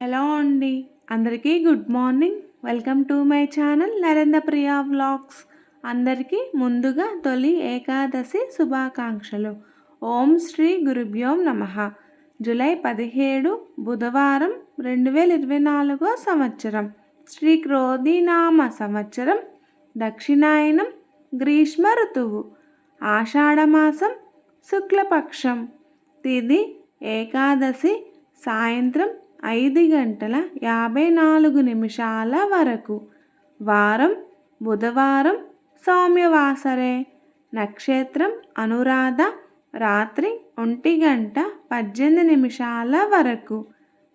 Hello అండి, అందరికీ good morning. Welcome to my channel Narendra Priya vlogs. అందరికీ ముందుగా తొలి ఏకాదశి శుభాకాంక్షలు. ఓం శ్రీ గురుభ్యో నమః. జూలై 17 బుధవారం 2024 సంవత్సరం. శ్రీ క్రోధినామ సంవత్సరం, దక్షిణాయనం, గ్రీష్మ ఋతువు, ఆషాఢమాసం, శుక్లపక్షం, తిథి ఏకాదశి, సాయంత్రం 5:54 వరకు. వారం బుధవారం, సౌమ్యవాసరే. నక్షత్రం అనురాధ, రాత్రి 1:18 వరకు.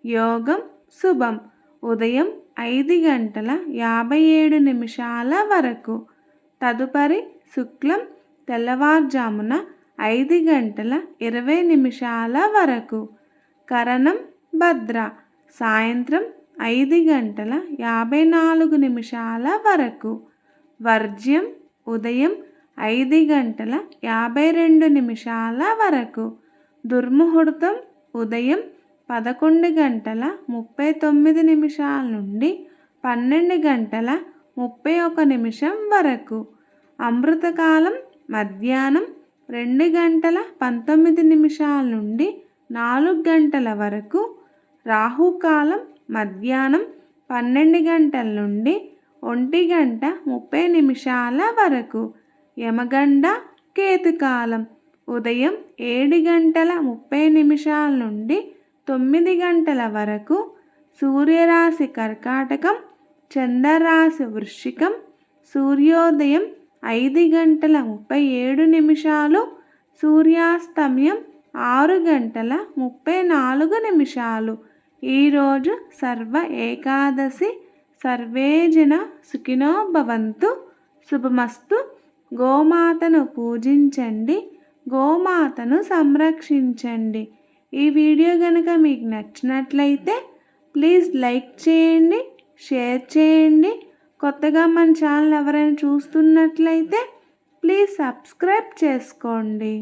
యోగం శుభం, ఉదయం 5:57 వరకు. తదుపరి శుక్లం, తెల్లవారుజామున 5:20 వరకు. కరణం భద్ర, సాయంత్రం 5:54 వరకు. వర్జ్యం ఉదయం 5:52 వరకు. దుర్ముహూర్తం ఉదయం 11:39 నుండి 12:31 వరకు. అమృతకాలం మధ్యాహ్నం 2:19 నుండి 4 వరకు. రాహుకాలం మధ్యాహ్నం 12 నుండి 1:30 వరకు. యమగండ కేతుకాలం ఉదయం 7:30 నుండి 9 వరకు. సూర్యరాశి కర్కాటకం, చంద్రరాశి వృశ్చికం. సూర్యోదయం 5:37, సూర్యాస్తమయం 6:34. ఈరోజు సర్వ ఏకాదశి. సర్వే జన సుఖినో భవంతు. శుభమస్తు. గోమాతను పూజించండి, గోమాతను సంరక్షించండి. ఈ వీడియో కనుక మీకు నచ్చినట్లయితే ప్లీజ్ లైక్ చేయండి, షేర్ చేయండి. కొత్తగా మన ఛానల్ ఎవరైనా చూస్తున్నట్లయితే ప్లీజ్ సబ్స్క్రైబ్ చేసుకోండి.